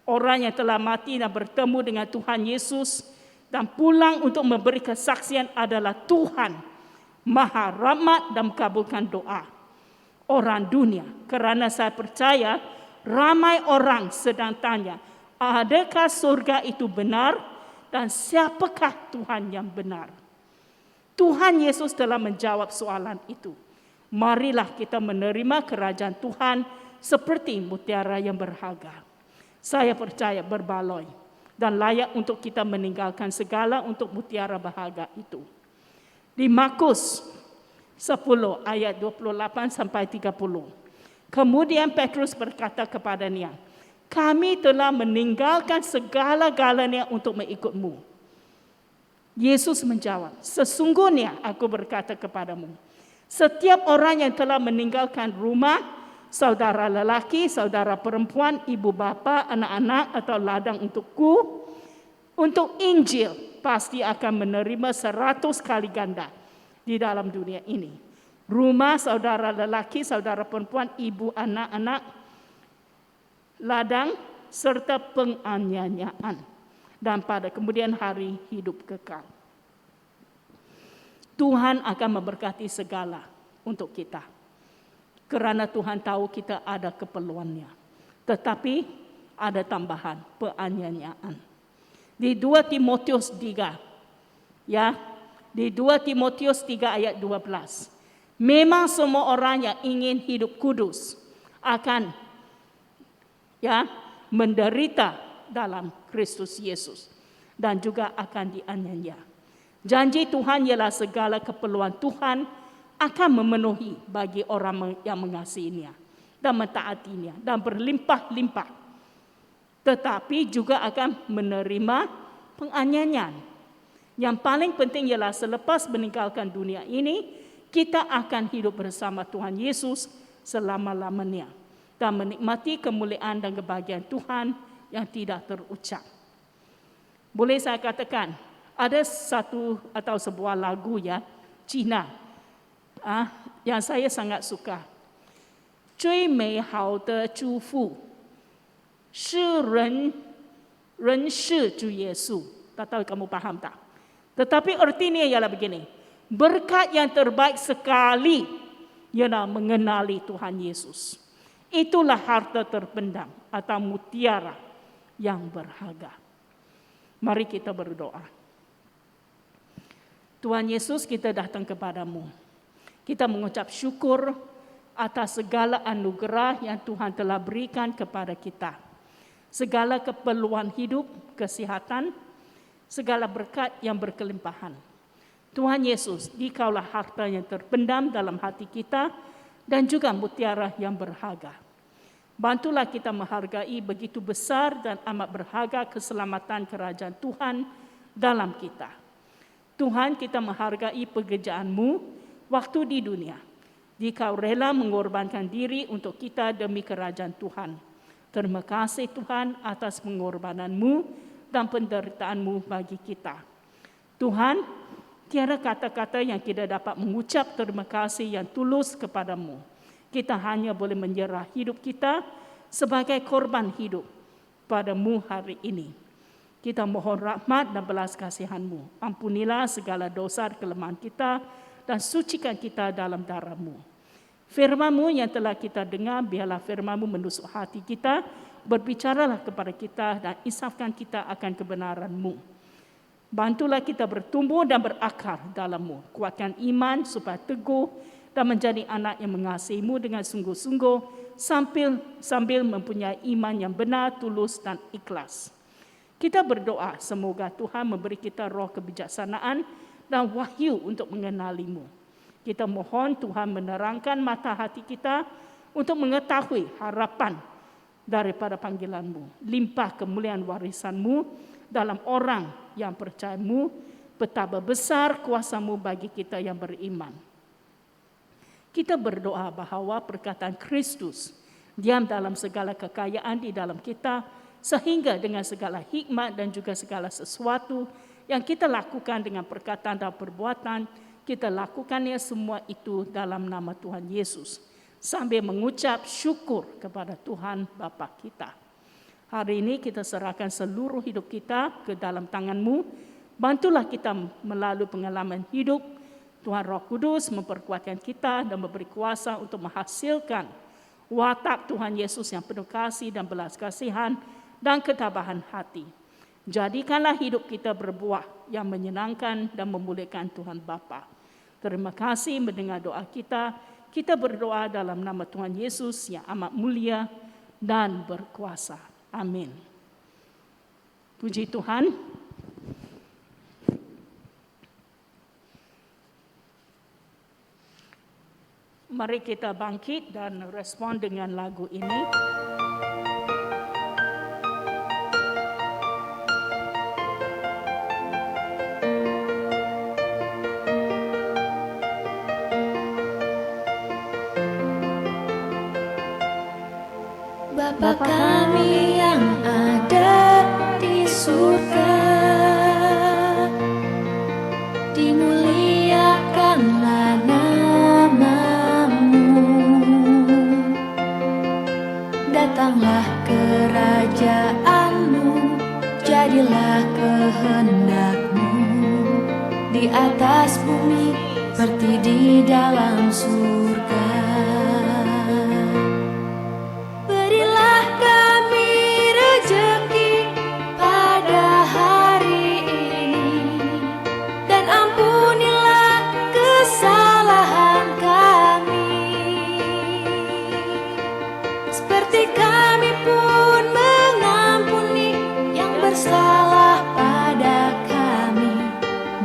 Orang yang telah mati dan bertemu dengan Tuhan Yesus dan pulang untuk memberi kesaksian adalah Tuhan Maha Rahmat dan mengabulkan doa orang dunia. Kerana saya percaya ramai orang sedang tanya, adakah surga itu benar dan siapakah Tuhan yang benar? Tuhan Yesus telah menjawab soalan itu. Marilah kita menerima kerajaan Tuhan seperti mutiara yang berharga. Saya percaya berbaloi dan layak untuk kita meninggalkan segala untuk mutiara berharga itu. Di Markus 10 ayat 28 sampai 30. Kemudian Petrus berkata kepadanya, kami telah meninggalkan segala-galanya untuk mengikutmu. Yesus menjawab, sesungguhnya aku berkata kepadamu, setiap orang yang telah meninggalkan rumah, saudara lelaki, saudara perempuan, ibu bapa, anak-anak atau ladang untukku, untuk Injil pasti akan menerima 100 kali ganda di dalam dunia ini. Rumah, saudara lelaki, saudara perempuan, ibu, anak-anak, ladang, serta penganiayaan. Dan pada kemudian hari hidup kekal. Tuhan akan memberkati segala untuk kita. Kerana Tuhan tahu kita ada keperluannya. Tetapi ada tambahan, penganiayaan. Di 2 Timotius 3, di 2 Timotius 3 ayat 12. Memang semua orang yang ingin hidup kudus akan menderita dalam Kristus Yesus dan juga akan dianiaya. Janji Tuhan ialah segala keperluan Tuhan akan memenuhi bagi orang yang mengasihinya dan mentaatinya dan berlimpah-limpah. Tetapi juga akan menerima penganiayaan. Yang paling penting ialah selepas meninggalkan dunia ini, kita akan hidup bersama Tuhan Yesus selama-lamanya dan menikmati kemuliaan dan kebahagiaan Tuhan yang tidak terucap. Boleh saya katakan, ada satu atau sebuah lagu Cina yang saya sangat suka. 最美好的祝福是认识主耶稣. Tak tahu kamu paham tak? Tetapi artinya ialah begini. Berkat yang terbaik sekali ialah mengenali Tuhan Yesus. Itulah harta terpendam atau mutiara yang berharga. Mari kita berdoa. Tuhan Yesus, kita datang kepadamu. Kita mengucap syukur atas segala anugerah yang Tuhan telah berikan kepada kita. Segala keperluan hidup, kesihatan, segala berkat yang berkelimpahan. Tuhan Yesus, Dikaulah harta yang terpendam dalam hati kita dan juga mutiara yang berharga. Bantulah kita menghargai begitu besar dan amat berharga keselamatan kerajaan Tuhan dalam kita. Tuhan, kita menghargai pekerjaan-Mu waktu di dunia. Dikau rela mengorbankan diri untuk kita demi kerajaan Tuhan. Terima kasih Tuhan atas pengorbanan-Mu dan penderitaan-Mu bagi kita. Tuhan, tiada kata-kata yang kita dapat mengucap terima kasih yang tulus kepadamu. Kita hanya boleh menyerah hidup kita sebagai korban hidup padamu hari ini. Kita mohon rahmat dan belas kasihan-Mu. Ampunilah segala dosa dan kelemahan kita dan sucikan kita dalam darah-Mu. Firman-Mu yang telah kita dengar, biarlah firman-Mu menusuk hati kita, berbicaralah kepada kita dan insafkan kita akan kebenaran-Mu. Bantulah kita bertumbuh dan berakar dalam-Mu. Kuatkan iman supaya teguh dan menjadi anak yang mengasihi-Mu dengan sungguh-sungguh sambil mempunyai iman yang benar, tulus dan ikhlas. Kita berdoa semoga Tuhan memberi kita roh kebijaksanaan dan wahyu untuk mengenali-Mu. Kita mohon Tuhan menerangkan mata hati kita untuk mengetahui harapan daripada panggilan-Mu. Limpah kemuliaan warisan-Mu dalam orang yang percaya-Mu, betapa besar kuasa-Mu bagi kita yang beriman. Kita berdoa bahawa perkataan Kristus diam dalam segala kekayaan di dalam kita, sehingga dengan segala hikmat dan juga segala sesuatu yang kita lakukan dengan perkataan dan perbuatan, kita lakukannya semua itu dalam nama Tuhan Yesus, sambil mengucap syukur kepada Tuhan Bapa kita. Hari ini kita serahkan seluruh hidup kita ke dalam tangan-Mu. Bantulah kita melalui pengalaman hidup. Tuhan Roh Kudus memperkuatkan kita dan memberi kuasa untuk menghasilkan watak Tuhan Yesus yang penuh kasih dan belas kasihan dan ketabahan hati. Jadikanlah hidup kita berbuah yang menyenangkan dan memuliakan Tuhan Bapa. Terima kasih mendengar doa kita. Kita berdoa dalam nama Tuhan Yesus yang amat mulia dan berkuasa. Amin. Puji Tuhan. Mari kita bangkit dan respon dengan lagu ini. Bapa kami yang ada di surga, dimuliakanlah nama-Mu. Datanglah kerajaan-Mu, jadilah kehendak-Mu di atas bumi seperti di dalam surga.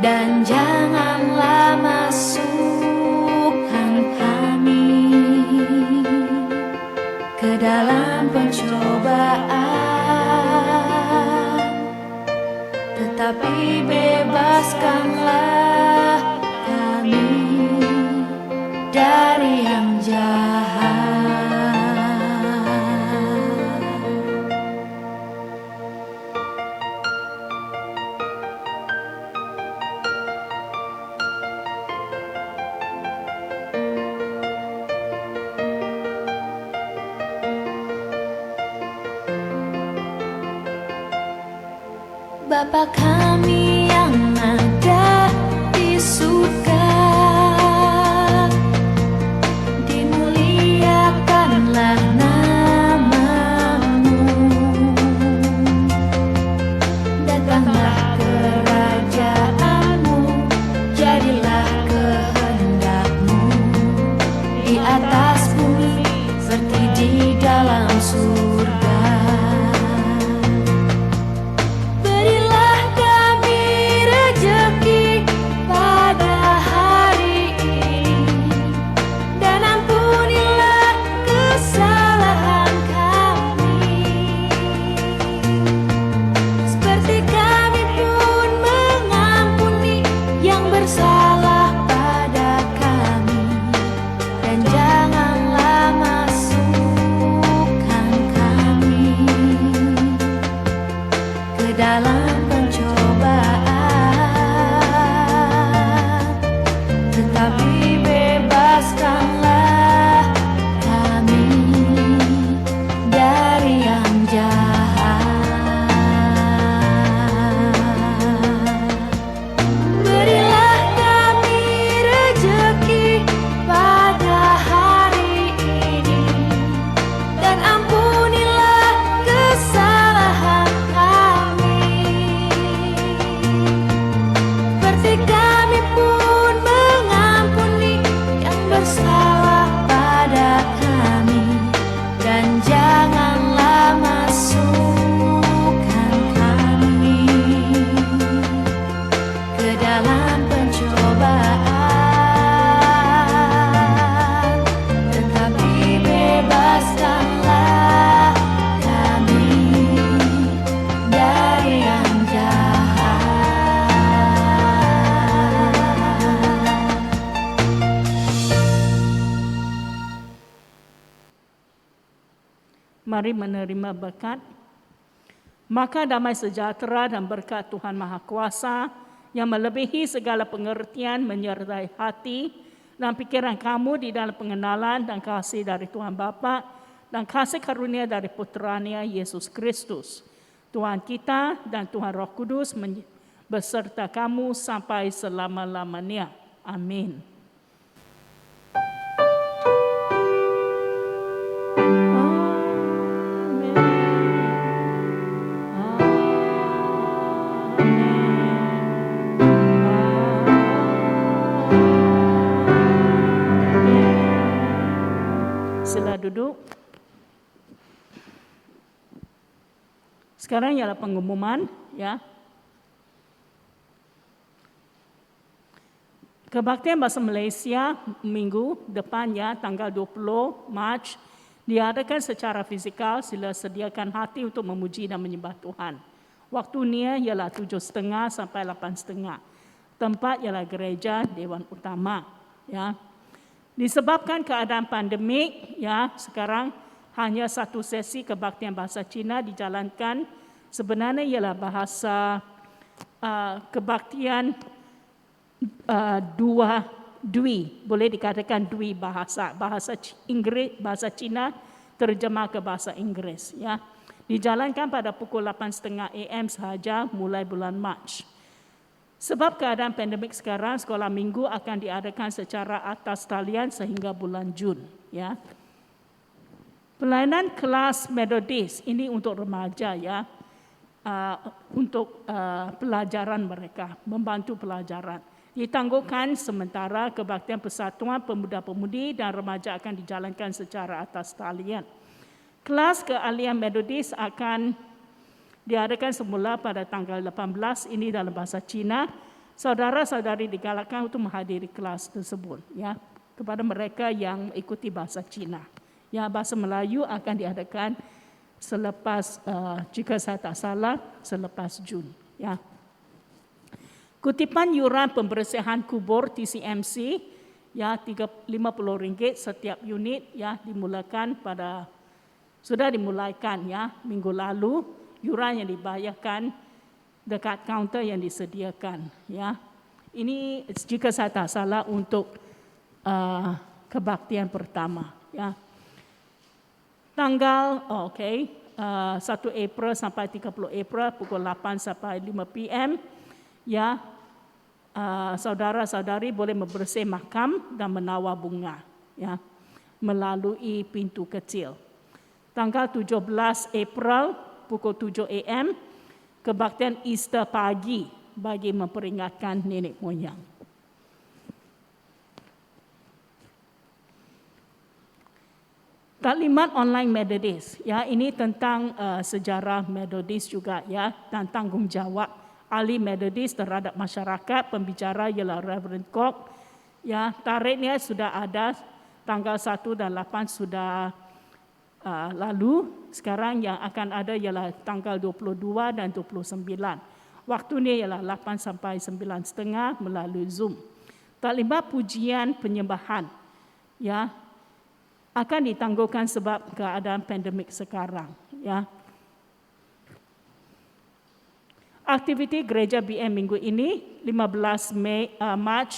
Dan janganlah masukkan kami ke dalam pencobaan, tetapi bebaskanlah kami dari yang jahat. Bapa kami yang ada di surga, dimuliakanlah nama-Mu. Datanglah kerajaan-Mu, jadilah kehendak-Mu di atas bumi seperti di dalam surga. Mari menerima berkat. Maka damai sejahtera dan berkat Tuhan Maha Kuasa yang melebihi segala pengertian menyertai hati dan pikiran kamu di dalam pengenalan dan kasih dari Tuhan Bapa dan kasih karunia dari Putranya Yesus Kristus. Tuhan kita dan Tuhan Roh Kudus beserta kamu sampai selama-lamanya. Amin. Sila duduk. Sekarang ialah pengumuman, ya. Kebaktian Bahasa Malaysia minggu depannya tanggal 20 Mac diadakan secara fizikal. Sila sediakan hati untuk memuji dan menyembah Tuhan. Waktunya ialah 7.30 sampai 8.30. Tempat ialah gereja Dewan Utama, ya. Disebabkan keadaan pandemik, ya, sekarang hanya satu sesi kebaktian bahasa Cina dijalankan. Sebenarnya ialah bahasa kebaktian boleh dikatakan dua bahasa Inggeris, bahasa Cina terjemah ke bahasa Inggeris, ya. Dijalankan pada pukul 8.30 AM sahaja mulai bulan Mac. Sebab keadaan pandemik sekarang, sekolah minggu akan diadakan secara atas talian sehingga bulan Jun, ya. Pelayanan kelas Methodist ini untuk remaja, ya, untuk pelajaran mereka, membantu pelajaran. Ditangguhkan sementara kebaktian persatuan pemuda-pemudi dan remaja akan dijalankan secara atas talian. Kelas keahlian Methodist akan diadakan semula pada tanggal 18 ini dalam bahasa Cina. Saudara-saudari digalakkan untuk menghadiri kelas tersebut, ya, kepada mereka yang ikuti bahasa Cina. Ya, bahasa Melayu akan diadakan selepas jika saya tak salah selepas Jun, ya. Kutipan yuran pembersihan kubur TCMC, ya, RM50 setiap unit, ya, sudah dimulaikan, ya, minggu lalu. Yuran yang dibayarkan dekat kaunter yang disediakan, ya. Ini jika saya tak salah untuk kebaktian pertama, ya. Tanggal 1 April sampai 30 April pukul 8 sampai 5 PM, ya. Saudara-saudari boleh membersih makam dan menawar bunga, ya, melalui pintu kecil. Tanggal 17 April pukul 7 AM, kebaktian Easter pagi bagi memperingatkan nenek moyang. Taklimat online Methodist, ya, ini tentang sejarah Methodist juga, ya, dan tanggungjawab ahli Methodist terhadap masyarakat. Pembicara ialah Reverend Kok, ya. Tarikhnya sudah ada, tanggal 1 dan 8 sudah lalu. Sekarang yang akan ada ialah tanggal 22 dan 29. Waktunya ialah 8 sampai 9.30 melalui Zoom. Taklimat pujian penyembahan, ya, akan ditangguhkan sebab keadaan pandemik sekarang, ya. Aktiviti gereja BM minggu ini 15 Mac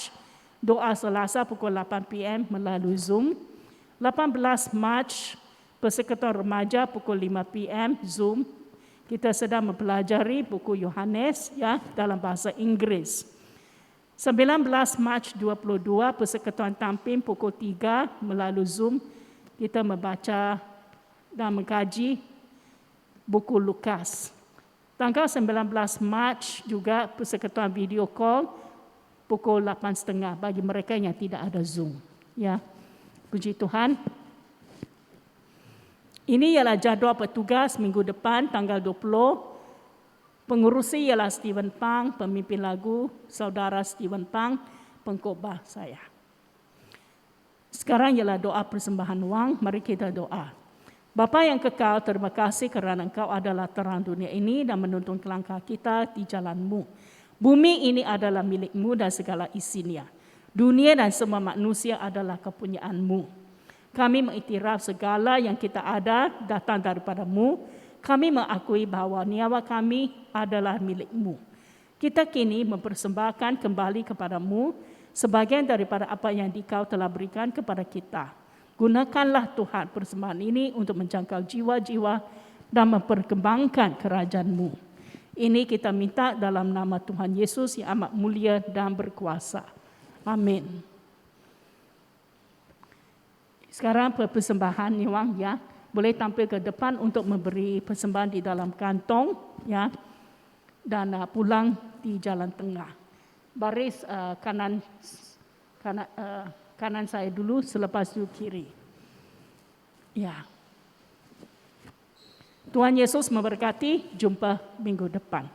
doa Selasa pukul 8 PM melalui Zoom. 18 Mac Persekutuan Remaja pukul 5 PM Zoom. Kita sedang mempelajari buku Yohanes, ya, dalam bahasa Inggris. 19 Mac 22 Persekutuan Tampin pukul 3 melalui Zoom. Kita membaca dan mengkaji buku Lukas. Tanggal 19 Mac juga Persekutuan video call pukul 8.30 bagi mereka yang tidak ada Zoom, ya. Puji Tuhan. Ini ialah jadual petugas minggu depan tanggal 20. Pengurusi ialah Stephen Pang, pemimpin lagu saudara Stephen Pang, pengkhotbah saya. Sekarang ialah doa persembahan wang. Mari kita doa. Bapa yang kekal, terima kasih kerana Engkau adalah terang dunia ini dan menuntun langkah kita di jalan-Mu. Bumi ini adalah milik-Mu dan segala isinya. Dunia dan semua manusia adalah kepunyaan-Mu. Kami mengiktiraf segala yang kita ada datang daripada-Mu. Kami mengakui bahawa nyawa kami adalah milik-Mu. Kita kini mempersembahkan kembali kepadamu sebagian daripada apa yang Dikau telah berikan kepada kita. Gunakanlah Tuhan persembahan ini untuk menjangkau jiwa-jiwa dan memperkembangkan kerajaan-Mu. Ini kita minta dalam nama Tuhan Yesus yang amat mulia dan berkuasa. Amin. Sekarang persembahan ni Wang, ya, boleh tampil ke depan untuk memberi persembahan di dalam kantong, ya, dan pulang di jalan tengah. Baris kanan saya dulu, selepas itu kiri. Ya. Tuhan Yesus memberkati. Jumpa minggu depan.